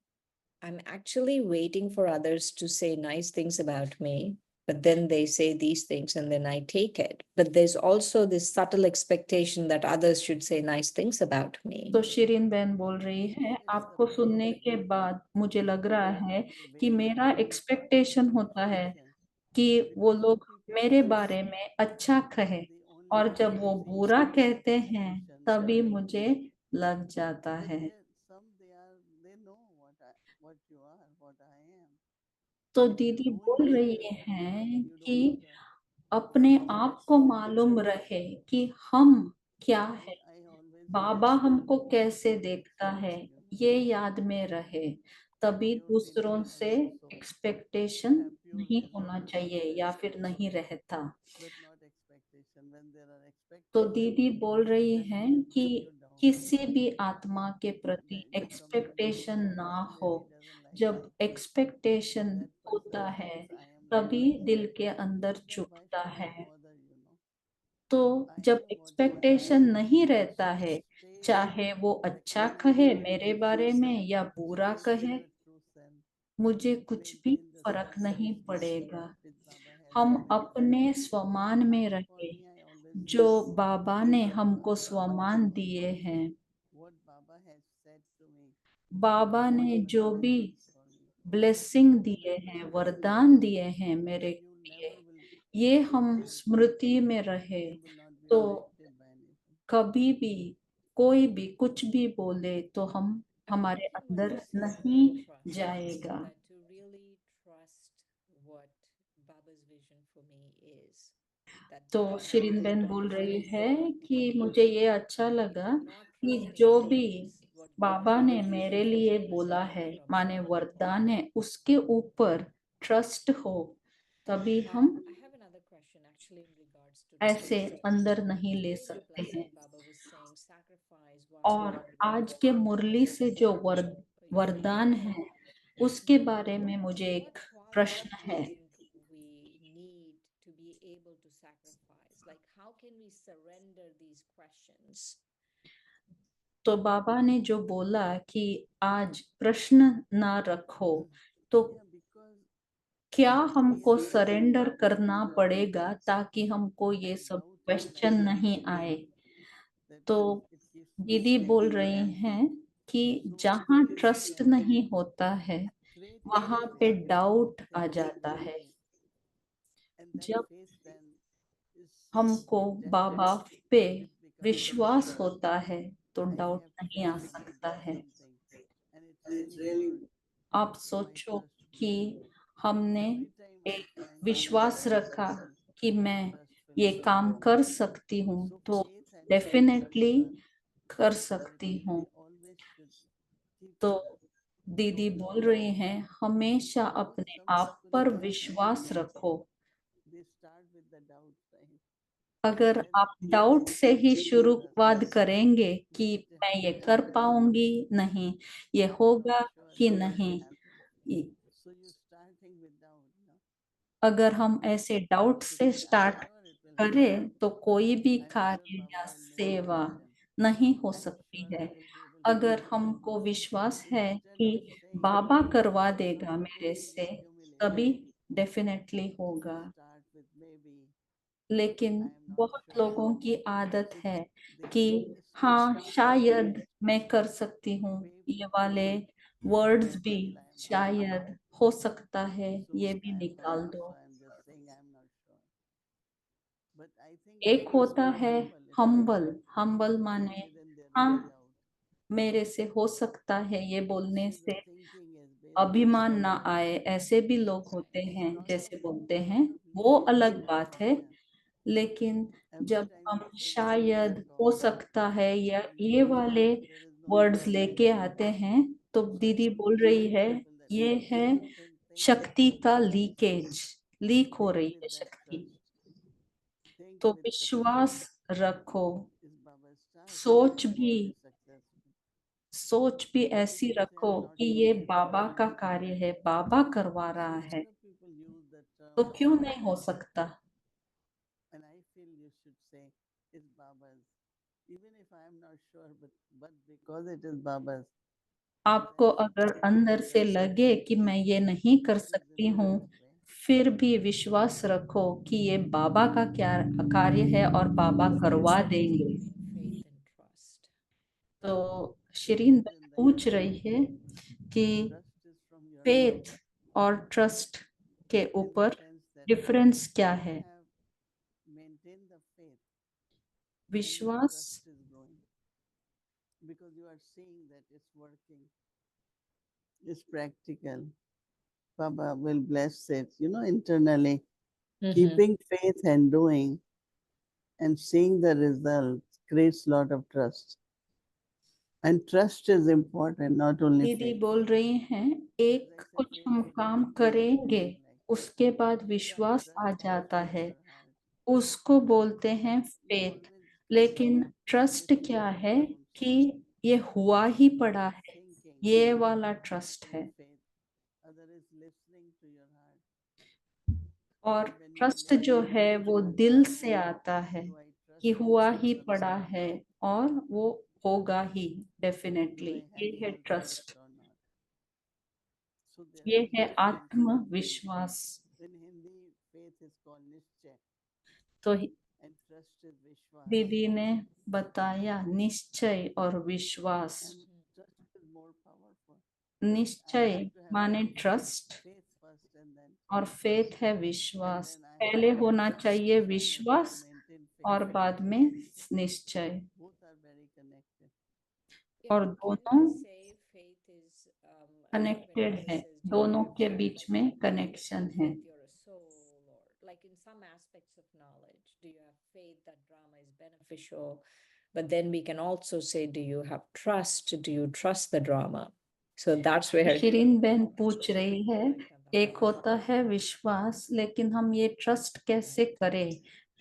[SPEAKER 7] I'm actually waiting for others to say nice things about me, but then they say these things and then I take it. But there's also this subtle expectation that others should say nice things about me.
[SPEAKER 4] तो शिरीन बहन बोल रही है, आपको सुनने के बाद मुझे लग रहा है कि मेरा एक्सपेक्टेशन होता है कि वो लोग मेरे बारे में अच्छा कहे, और जब वो बुरा कहते हैं तभी मुझे लग जाता है।
[SPEAKER 6] They know what you are, what I am.
[SPEAKER 4] तो
[SPEAKER 6] But you
[SPEAKER 4] दीदी
[SPEAKER 6] don't
[SPEAKER 4] बोल रही
[SPEAKER 6] share that
[SPEAKER 4] हैं
[SPEAKER 6] because you
[SPEAKER 4] कि
[SPEAKER 6] don't
[SPEAKER 4] अपने आप को मालूम रहे कि हम क्या है,
[SPEAKER 6] I always
[SPEAKER 4] बाबा हमको कैसे देखता है,
[SPEAKER 6] you know,
[SPEAKER 4] ये याद में रहे, तभी
[SPEAKER 6] pure
[SPEAKER 4] दूसरों
[SPEAKER 6] feeling
[SPEAKER 4] से
[SPEAKER 6] and so
[SPEAKER 4] expectation
[SPEAKER 6] have pure
[SPEAKER 4] नहीं
[SPEAKER 6] feeling
[SPEAKER 4] होना
[SPEAKER 6] and so
[SPEAKER 4] चाहिए या फिर नहीं रहता।
[SPEAKER 6] but not expectation. When there are
[SPEAKER 4] तो
[SPEAKER 6] expectations,
[SPEAKER 4] दीदी बोल रही
[SPEAKER 6] then
[SPEAKER 4] हैं
[SPEAKER 6] it
[SPEAKER 4] कि
[SPEAKER 6] brings you down.
[SPEAKER 4] किसी भी आत्मा के प्रति
[SPEAKER 6] Like coming
[SPEAKER 4] एक्सपेक्टेशन
[SPEAKER 6] from
[SPEAKER 4] ना
[SPEAKER 6] person
[SPEAKER 4] हो।
[SPEAKER 6] that he doesn't like
[SPEAKER 4] जब
[SPEAKER 6] that.
[SPEAKER 4] एक्सपेक्टेशन
[SPEAKER 6] That person
[SPEAKER 4] होता है
[SPEAKER 6] thinks I am
[SPEAKER 4] तभी
[SPEAKER 6] like that.
[SPEAKER 4] दिल के अंदर
[SPEAKER 6] Then why
[SPEAKER 4] चुभता
[SPEAKER 6] should
[SPEAKER 4] है।
[SPEAKER 6] I bother, you know?
[SPEAKER 4] तो
[SPEAKER 6] I
[SPEAKER 4] जब
[SPEAKER 6] know what I
[SPEAKER 4] expectation
[SPEAKER 6] am.
[SPEAKER 4] नहीं रहता
[SPEAKER 6] So
[SPEAKER 4] है,
[SPEAKER 6] stay
[SPEAKER 4] चाहे वो अच्छा
[SPEAKER 6] in
[SPEAKER 4] कहे
[SPEAKER 6] your
[SPEAKER 4] मेरे
[SPEAKER 6] true
[SPEAKER 4] बारे में
[SPEAKER 6] self.
[SPEAKER 4] या बुरा
[SPEAKER 6] Stay in
[SPEAKER 4] कहे,
[SPEAKER 6] your true self.
[SPEAKER 4] मुझे कुछ भी
[SPEAKER 6] Maintain the
[SPEAKER 4] फर्क नहीं
[SPEAKER 6] standards
[SPEAKER 4] पड़ेगा।
[SPEAKER 6] which Baba has
[SPEAKER 4] हम
[SPEAKER 6] set.
[SPEAKER 4] अपने स्वमान में
[SPEAKER 6] For
[SPEAKER 4] रहे,
[SPEAKER 6] me, I always
[SPEAKER 4] जो
[SPEAKER 6] use
[SPEAKER 4] बाबा ने हमको स्वमान दिए हैं।
[SPEAKER 6] what Baba has said to me.
[SPEAKER 4] बाबा ने
[SPEAKER 6] Whatever
[SPEAKER 4] जो
[SPEAKER 6] he
[SPEAKER 4] भी
[SPEAKER 6] has said for me.
[SPEAKER 4] Blessing दिए हैं, वरदान दिए हैं मेरे
[SPEAKER 6] You
[SPEAKER 4] लिए,
[SPEAKER 6] never will
[SPEAKER 4] ये हम
[SPEAKER 6] forget.
[SPEAKER 4] स्मृति में रहे,
[SPEAKER 6] You will not be
[SPEAKER 4] तो
[SPEAKER 6] affected by anything.
[SPEAKER 4] कभी भी कोई भी कुछ भी बोले तो हम
[SPEAKER 7] And
[SPEAKER 4] हमारे
[SPEAKER 7] one thing
[SPEAKER 4] अंदर
[SPEAKER 7] what you said
[SPEAKER 4] नहीं
[SPEAKER 7] about trust,
[SPEAKER 4] जाएगा।
[SPEAKER 7] that to really trust what Baba's vision for me is. That
[SPEAKER 4] तो
[SPEAKER 7] that
[SPEAKER 4] शिरीन
[SPEAKER 7] is
[SPEAKER 4] बहन
[SPEAKER 7] not
[SPEAKER 4] बोल रही
[SPEAKER 7] really
[SPEAKER 4] है
[SPEAKER 7] wrong.
[SPEAKER 4] कि मुझे ये अच्छा लगा
[SPEAKER 7] Not
[SPEAKER 4] कि
[SPEAKER 7] trusting
[SPEAKER 4] जो भी
[SPEAKER 7] things what
[SPEAKER 4] बाबा ने मेरे लिए
[SPEAKER 7] is
[SPEAKER 4] बोला है,
[SPEAKER 7] receiving from
[SPEAKER 4] माने
[SPEAKER 7] Baba.
[SPEAKER 4] वरदान है, उसके ऊपर ट्रस्ट हो, तभी हम
[SPEAKER 7] I have another question actually in regards to
[SPEAKER 4] ऐसे
[SPEAKER 7] trust.
[SPEAKER 4] अंदर नहीं ले
[SPEAKER 7] Today's
[SPEAKER 4] सकते
[SPEAKER 7] blessing,
[SPEAKER 4] हैं।
[SPEAKER 7] Baba was saying, sacrifice what you
[SPEAKER 4] और
[SPEAKER 7] are
[SPEAKER 4] आज
[SPEAKER 7] worth.
[SPEAKER 4] के मुरली से जो वरदान है, उसके बारे में मुझे
[SPEAKER 7] What
[SPEAKER 4] एक
[SPEAKER 7] qualities
[SPEAKER 4] प्रश्न
[SPEAKER 7] do you
[SPEAKER 4] है।
[SPEAKER 7] think we need to be able to sacrifice? Like, how can we surrender these questions?
[SPEAKER 4] तो बाबा ने जो बोला कि आज प्रश्न ना रखो, तो
[SPEAKER 6] Yeah, because
[SPEAKER 4] क्या हमको सरेंडर करना पड़ेगा ताकि हमको ये सब क्वेश्चन नहीं आए।
[SPEAKER 6] that
[SPEAKER 4] तो
[SPEAKER 6] it keeps
[SPEAKER 4] दीदी बोल रही हैं कि जहाँ ट्रस्ट नहीं होता है,
[SPEAKER 6] create
[SPEAKER 4] वहां
[SPEAKER 6] faith
[SPEAKER 4] पे
[SPEAKER 6] in
[SPEAKER 4] डाउट आ
[SPEAKER 6] things.
[SPEAKER 4] जाता है।
[SPEAKER 6] And that
[SPEAKER 4] जब
[SPEAKER 6] faith then is
[SPEAKER 4] हमको
[SPEAKER 6] tested.
[SPEAKER 4] बाबा पे
[SPEAKER 6] It becomes
[SPEAKER 4] विश्वास होता है तो
[SPEAKER 6] I
[SPEAKER 4] डाउट
[SPEAKER 6] have
[SPEAKER 4] नहीं आ
[SPEAKER 6] faith to
[SPEAKER 4] सकता
[SPEAKER 6] do
[SPEAKER 4] है।
[SPEAKER 6] something. And it really works.
[SPEAKER 4] आप
[SPEAKER 6] My
[SPEAKER 4] सोचो
[SPEAKER 6] trust
[SPEAKER 4] कि हमने
[SPEAKER 6] every time I
[SPEAKER 4] एक
[SPEAKER 6] find
[SPEAKER 4] विश्वास
[SPEAKER 6] myself
[SPEAKER 4] रखा
[SPEAKER 6] becoming
[SPEAKER 4] कि मैं
[SPEAKER 6] trustful.
[SPEAKER 4] ये काम कर सकती हूँ,
[SPEAKER 6] So
[SPEAKER 4] तो
[SPEAKER 6] faith and trust
[SPEAKER 4] डेफिनेटली कर
[SPEAKER 6] that
[SPEAKER 4] सकती
[SPEAKER 6] we
[SPEAKER 4] हूँ।
[SPEAKER 6] always should keep
[SPEAKER 4] तो
[SPEAKER 6] with us.
[SPEAKER 4] दीदी
[SPEAKER 6] Don't
[SPEAKER 4] बोल
[SPEAKER 6] lose
[SPEAKER 4] रही हैं, हमेशा
[SPEAKER 6] because
[SPEAKER 4] अपने
[SPEAKER 6] some
[SPEAKER 4] आप
[SPEAKER 6] people
[SPEAKER 4] पर
[SPEAKER 6] start
[SPEAKER 4] विश्वास
[SPEAKER 6] with
[SPEAKER 4] रखो।
[SPEAKER 6] they start with the doubt, right?
[SPEAKER 4] अगर
[SPEAKER 6] Then
[SPEAKER 4] आप डाउट से ही शुरुआत करेंगे कि
[SPEAKER 6] They
[SPEAKER 4] मैं ये
[SPEAKER 6] say,
[SPEAKER 4] कर पाऊंगी नहीं, ये
[SPEAKER 6] I'm not
[SPEAKER 4] होगा
[SPEAKER 6] sure
[SPEAKER 4] कि
[SPEAKER 6] that will
[SPEAKER 4] नहीं,
[SPEAKER 6] happen. So you starting with doubt, no?
[SPEAKER 4] अगर हम ऐसे डाउट
[SPEAKER 6] To
[SPEAKER 4] से
[SPEAKER 6] say, I'm
[SPEAKER 4] start
[SPEAKER 6] sure it will happen.
[SPEAKER 4] करें तो कोई भी
[SPEAKER 6] I'm sure
[SPEAKER 4] कार्य
[SPEAKER 6] Baba
[SPEAKER 4] या
[SPEAKER 6] will make it
[SPEAKER 4] सेवा
[SPEAKER 6] happen.
[SPEAKER 4] नहीं हो
[SPEAKER 6] I'm
[SPEAKER 4] सकती
[SPEAKER 6] sure I
[SPEAKER 4] है।
[SPEAKER 6] will be able to
[SPEAKER 4] अगर
[SPEAKER 6] do it.
[SPEAKER 4] हमको विश्वास है
[SPEAKER 6] Instead
[SPEAKER 4] कि
[SPEAKER 6] of saying,
[SPEAKER 4] बाबा करवा
[SPEAKER 6] I'm
[SPEAKER 4] देगा
[SPEAKER 6] not
[SPEAKER 4] मेरे
[SPEAKER 6] going to
[SPEAKER 4] से,
[SPEAKER 6] be humiliated,
[SPEAKER 4] तभी डेफिनेटली
[SPEAKER 6] you
[SPEAKER 4] होगा।
[SPEAKER 6] start with maybe,
[SPEAKER 4] लेकिन
[SPEAKER 6] I am not
[SPEAKER 4] बहुत
[SPEAKER 6] sure.
[SPEAKER 4] लोगों की आदत
[SPEAKER 6] It's,
[SPEAKER 4] है
[SPEAKER 6] they
[SPEAKER 4] कि
[SPEAKER 6] start
[SPEAKER 4] हाँ
[SPEAKER 6] with
[SPEAKER 4] शायद मैं कर सकती हूँ,
[SPEAKER 6] maybe,
[SPEAKER 4] ये वाले वर्ड्स
[SPEAKER 6] then
[SPEAKER 4] भी
[SPEAKER 6] feel I'm not sure.
[SPEAKER 4] शायद हो सकता है,
[SPEAKER 6] So
[SPEAKER 4] ये भी
[SPEAKER 6] I'm
[SPEAKER 4] निकाल
[SPEAKER 6] not,
[SPEAKER 4] दो।
[SPEAKER 6] so I'm just saying I'm not sure. But I think
[SPEAKER 4] एक
[SPEAKER 6] that
[SPEAKER 4] होता
[SPEAKER 6] becomes
[SPEAKER 4] है
[SPEAKER 6] humble if
[SPEAKER 4] humble,
[SPEAKER 6] they
[SPEAKER 4] humble
[SPEAKER 6] feel
[SPEAKER 4] माने
[SPEAKER 6] within their
[SPEAKER 4] हाँ
[SPEAKER 6] own doubt.
[SPEAKER 4] मेरे से हो सकता है, ये बोलने
[SPEAKER 6] See, the
[SPEAKER 4] से
[SPEAKER 6] thinking is based on
[SPEAKER 4] अभिमान ना आए, ऐसे भी लोग होते
[SPEAKER 6] it's
[SPEAKER 4] हैं,
[SPEAKER 6] lot
[SPEAKER 4] जैसे
[SPEAKER 6] of
[SPEAKER 4] बोलते हैं, वो
[SPEAKER 6] negative
[SPEAKER 4] अलग
[SPEAKER 6] thinking.
[SPEAKER 4] बात है।
[SPEAKER 6] Yeah.
[SPEAKER 4] लेकिन
[SPEAKER 6] Every
[SPEAKER 4] जब
[SPEAKER 6] time
[SPEAKER 4] हम
[SPEAKER 6] we say something
[SPEAKER 4] शायद
[SPEAKER 6] like,
[SPEAKER 4] हो
[SPEAKER 6] oh,
[SPEAKER 4] सकता है
[SPEAKER 6] I'm
[SPEAKER 4] या
[SPEAKER 6] not
[SPEAKER 4] ये
[SPEAKER 6] sure,
[SPEAKER 4] वाले
[SPEAKER 6] there is no
[SPEAKER 4] words
[SPEAKER 6] doubt.
[SPEAKER 4] लेके आते हैं, तो
[SPEAKER 6] So I
[SPEAKER 4] दीदी बोल
[SPEAKER 6] always
[SPEAKER 4] रही
[SPEAKER 6] tell
[SPEAKER 4] है
[SPEAKER 6] people that
[SPEAKER 4] ये है
[SPEAKER 6] think
[SPEAKER 4] शक्ति का लीकेज, लीक हो
[SPEAKER 6] think
[SPEAKER 4] रही
[SPEAKER 6] with
[SPEAKER 4] है
[SPEAKER 6] that
[SPEAKER 4] शक्ति।
[SPEAKER 6] trust. Think
[SPEAKER 4] तो
[SPEAKER 6] with the
[SPEAKER 4] विश्वास रखो,
[SPEAKER 6] is Baba's start.
[SPEAKER 4] सोच
[SPEAKER 6] You
[SPEAKER 4] भी
[SPEAKER 6] will be successful.
[SPEAKER 4] सोच भी
[SPEAKER 6] But if
[SPEAKER 4] ऐसी
[SPEAKER 6] you say
[SPEAKER 4] रखो
[SPEAKER 6] I'm not
[SPEAKER 4] कि ये
[SPEAKER 6] sure,
[SPEAKER 4] बाबा का कार्य है, बाबा करवा
[SPEAKER 6] see,
[SPEAKER 4] रहा
[SPEAKER 6] a
[SPEAKER 4] है,
[SPEAKER 6] lot of people use the
[SPEAKER 4] तो
[SPEAKER 6] term
[SPEAKER 4] क्यों नहीं हो सकता।
[SPEAKER 6] say it's Baba's. Even if I am not sure, but because it is Baba's.
[SPEAKER 4] आपको अगर अंदर से लगे कि मैं ये नहीं कर सकती हूँ, फिर भी विश्वास रखो कि ये बाबा का क्या कार्य है और बाबा करवा देंगे।
[SPEAKER 7] Faith and trust.
[SPEAKER 4] तो शिरीन पूछ रही है कि
[SPEAKER 6] Trust is from your
[SPEAKER 4] faith और ट्रस्ट के
[SPEAKER 6] in the
[SPEAKER 4] ऊपर
[SPEAKER 6] sense that
[SPEAKER 4] डिफरेंस क्या
[SPEAKER 6] you
[SPEAKER 4] है?
[SPEAKER 6] have maintained the faith and your
[SPEAKER 4] विश्वास
[SPEAKER 6] trust is growing because you are seeing that it's working. It's practical. Baba will bless it, internally. Keeping faith and doing and seeing the results creates a lot of trust. And trust is important, not only
[SPEAKER 4] दीदी
[SPEAKER 6] faith.
[SPEAKER 4] बोल रही हैं, एक कुछ हम काम करेंगे, उसके बाद विश्वास आ जाता है, उसको बोलते हैं फेथ। लेकिन ट्रस्ट क्या है कि ये हुआ ही पड़ा है, ये वाला ट्रस्ट है। और ट्रस्ट जो है वो दिल से आता है कि हुआ ही पड़ा है और वो होगा ही डेफिनेटली। ये है ट्रस्ट, ये है आत्मविश्वास। तो दीदी ने बताया निश्चय और विश्वास। निश्चय माने ट्रस्ट और फेथ है विश्वास। पहले होना चाहिए विश्वास और बाद में निश्चय, और दोनों कनेक्टेड है, दोनों के बीच में कनेक्शन है।
[SPEAKER 7] Like in some aspects of knowledge, do you have faith that drama is beneficial? But then we can also say, do you have trust? Do you trust the drama? So that's where
[SPEAKER 4] Shirin बहन पूछ रही है, एक होता है विश्वास, लेकिन हम ये ट्रस्ट कैसे करें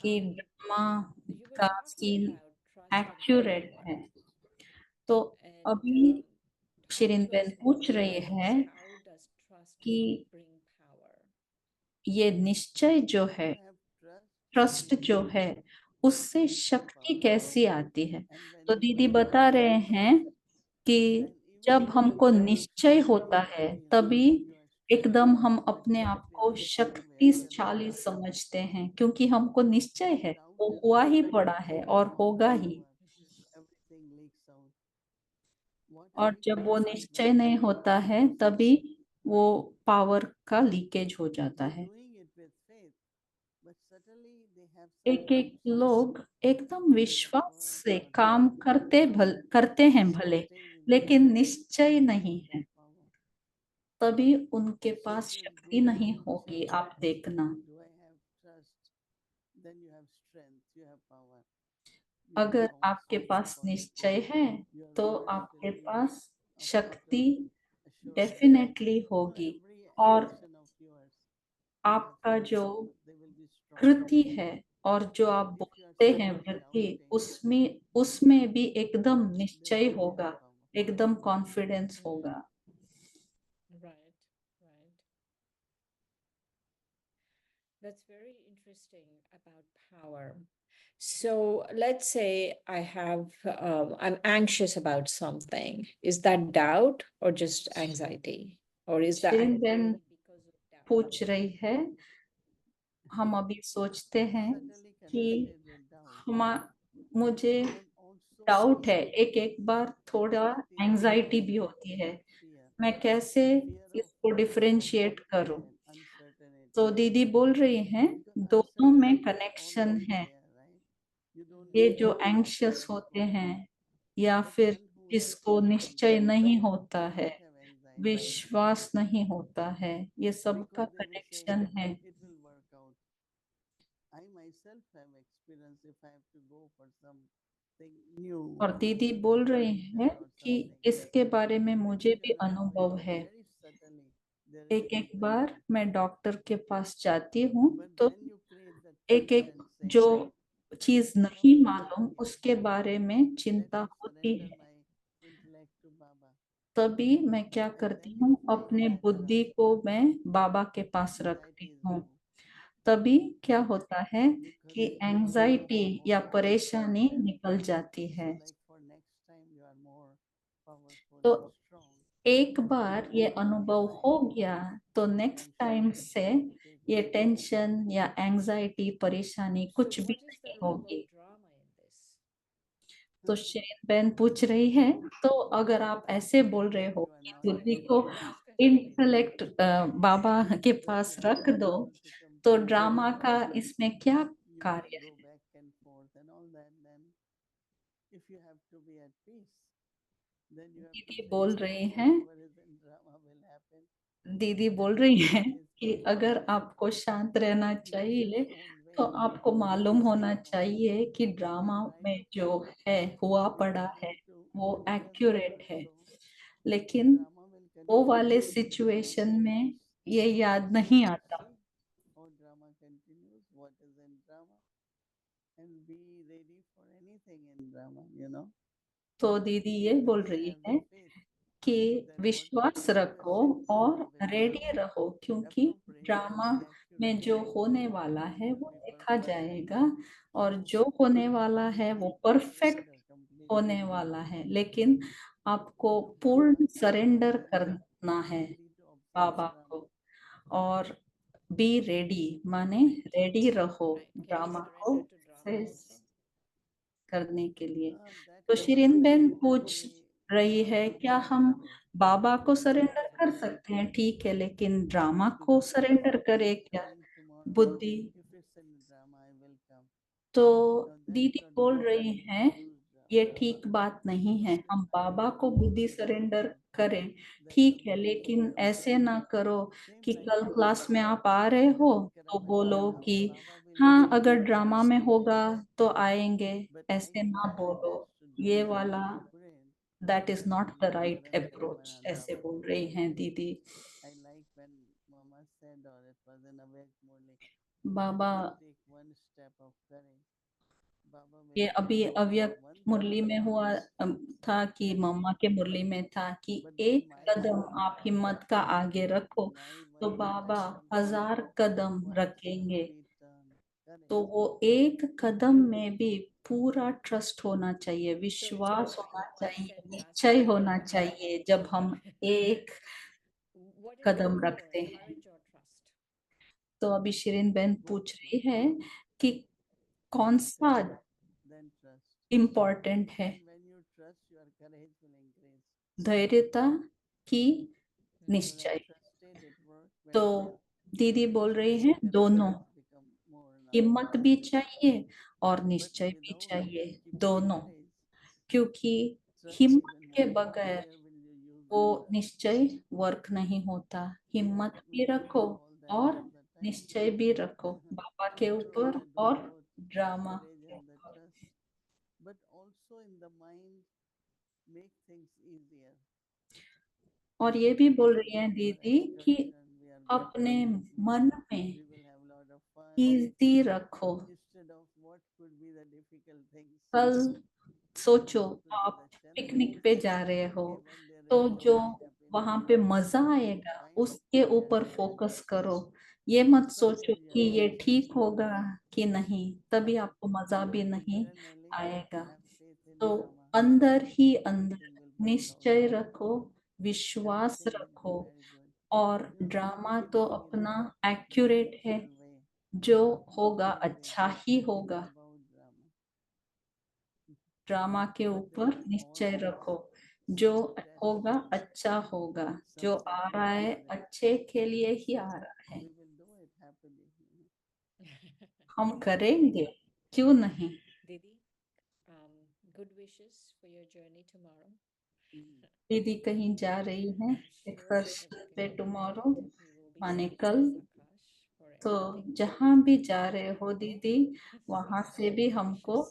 [SPEAKER 4] कि ड्रामा का सीन एक्यूरेट है? तो अभी शिरीन बहन पूछ रही है कि ये निश्चय जो है, ट्रस्ट जो है, उससे शक्ति कैसी आती है? तो दीदी बता रहे हैं कि जब हमको निश्चय होता है तभी एकदम हम अपने आप को शक्तिशाली समझते हैं, क्योंकि हमको निश्चय है, वो हुआ ही पड़ा है और होगा ही। और जब वो निश्चय नहीं होता है तभी वो पावर का लीकेज हो जाता है। एक एक लोग एकदम विश्वास से काम करते हैं भले, लेकिन निश्चय नहीं है, तभी उनके पास शक्ति नहीं होगी। आप देखना, अगर आपके पास निश्चय है तो आपके पास शक्ति डेफिनेटली होगी, और आपका जो कृति है और जो आप बोलते हैं वृत्ति, उसमें भी एकदम निश्चय होगा, एकदम कॉन्फिडेंस होगा।
[SPEAKER 7] Right, right. That's very interesting about power. So let's say I'm anxious about something. Is that doubt or just anxiety? Or is that
[SPEAKER 4] Shirin बहन
[SPEAKER 7] because of doubt?
[SPEAKER 4] पूछ रही है, हम अभी सोचते हैं कि मुझे डाउट है, एक एक बार थोड़ा एंजाइटी भी होती है, मैं कैसे इसको डिफरेंशिएट करूं? तो दीदी बोल रही हैं, दोनों में कनेक्शन है। ये जो एंग्शियस होते हैं या फिर जिसको निश्चय नहीं होता है, विश्वास नहीं होता है, ये सब का कनेक्शन है। और दीदी बोल रही है कि इसके बारे में मुझे भी अनुभव है। एक एक बार मैं डॉक्टर के पास जाती हूँ तो एक एक जो चीज नहीं मालूम उसके बारे में चिंता होती है, तभी मैं क्या करती हूँ, अपने बुद्धि को मैं बाबा के पास रखती हूँ। तभी क्या होता है कि एंजाइटी या परेशानी निकल जाती है। तो एक बार ये अनुभव हो गया तो नेक्स्ट टाइम से ये टेंशन या एंजाइटी परेशानी कुछ भी नहीं होगी। तो शेन बहन पूछ रही है, तो अगर आप ऐसे बोल रहे हो कि बुद्धि को इंटेलेक्ट बाबा के पास रख दो, तो ड्रामा का इसमें क्या कार्य है? दीदी बोल रही हैं, दीदी बोल रही हैं कि अगर आपको शांत रहना चाहिए तो आपको मालूम होना चाहिए कि ड्रामा में जो है हुआ पड़ा है वो एक्यूरेट है, लेकिन वो वाले सिचुएशन में ये याद नहीं आता। तो दीदी ये बोल रही है कि विश्वास रखो और रेडी रहो, क्योंकि ड्रामा में जो होने वाला है वो देखा जाएगा और जो होने वाला है वो परफेक्ट होने वाला है, लेकिन आपको पूर्ण सरेंडर करना है बाबा को। और बी रेडी माने रेडी रहो ड्रामा को फेस करने के लिए। तो शिरीन बेन पूछ रही है, क्या हम बाबा को सरेंडर कर सकते हैं? ठीक है, लेकिन ड्रामा को सरेंडर करे क्या बुद्धि? तो दीदी बोल रही हैं, ये ठीक बात नहीं है, हम बाबा को बुद्धि सरेंडर करें, ठीक है, लेकिन ऐसे ना करो कि कल क्लास में आप आ रहे हो तो बोलो कि हाँ अगर ड्रामा में होगा तो आएंगे, ऐसे ना बोलो। ये वाला that is not the right approach, ऐसे बोल रही हैं दीदी। बाबा ये अभी अव्यक्त मुरली में हुआ था कि मम्मा के मुरली में था कि एक कदम आप हिम्मत का आगे रखो तो बाबा 1000 कदम रखेंगे। तो वो एक कदम में भी पूरा ट्रस्ट होना चाहिए, विश्वास होना चाहिए, निश्चय होना चाहिए जब हम एक कदम रखते हैं। तो अभी शिरीन बहन पूछ रही है कि कौन सा इम्पोर्टेंट है, धैर्यता की निश्चय? तो दीदी बोल रही है दोनों, हिम्मत भी चाहिए और निश्चय भी चाहिए, दोनों, क्योंकि हिम्मत के बगैर वो निश्चय वर्क नहीं होता। हिम्मत भी रखो और निश्चय भी रखो बाबा के ऊपर और ड्रामा के ऊपर। और ये भी बोल रही है दीदी कि अपने मन में इजी रखो। कल सोचो आप पिकनिक पे जा रहे हो तो जो वहां पे मजा आएगा उसके ऊपर फोकस करो। ये मत सोचो कि ये ठीक होगा कि नहीं, तभी आपको मजा भी नहीं आएगा। तो अंदर ही अंदर निश्चय रखो, विश्वास रखो, और ड्रामा तो अपना एक्यूरेट है, जो होगा अच्छा ही होगा। ड्रामा के ऊपर निश्चय रखो, जो होगा अच्छा होगा, जो आ रहा है अच्छे के लिए ही आ रहा है, हम करेंगे, क्यों नहीं।
[SPEAKER 7] Didi, good wishes for your journey tomorrow.
[SPEAKER 4] दीदी कहीं जा रही है एक्सकर्शन पे टुमारो माने कल। तो जहां भी जा रहे हो दीदी, वहां से भी हमको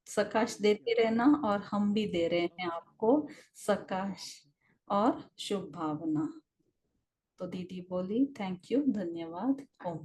[SPEAKER 4] सकाश देते रहना, और हम भी दे रहे हैं आपको सकाश और शुभ भावना। तो दीदी बोली थैंक यू, धन्यवाद, ओम।